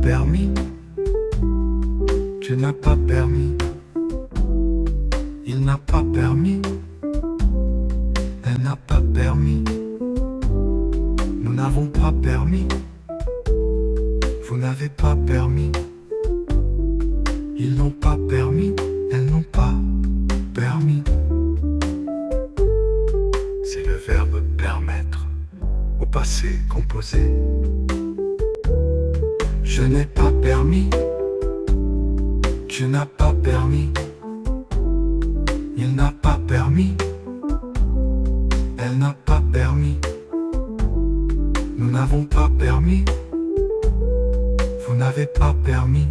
permis. Tu n'as pas permis. Il n'a pas permis. Elle n'a pas permis. Nous n'avons pas permis. Vous n'avez pas permis. Ils n'ont pas permis. Elles n'ont pas permis. C'est le verbe permettre au passé composé. Je n'ai pas permis. Tu n'as pas permis. Il n'a pas permis. Elle n'a pas permis. Nous n'avons pas permis. Vous n'avez pas permis.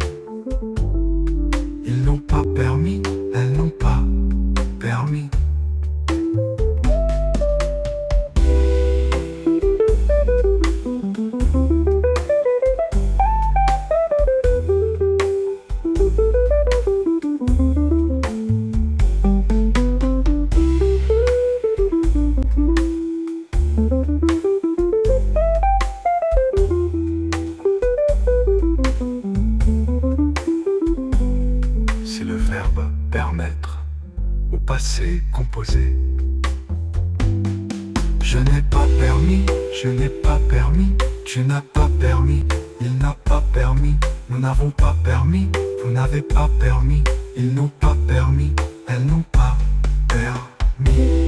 Ils n'ont pas permis. Elles n'ont pas permis. C'est le verbe permettre au passé composé. Je n'ai pas permis, je n'ai pas permis, tu n'as pas permis, il n'a pas permis, nous n'avons pas permis, vous n'avez pas permis, ils n'ont pas permis, elles n'ont pas permis.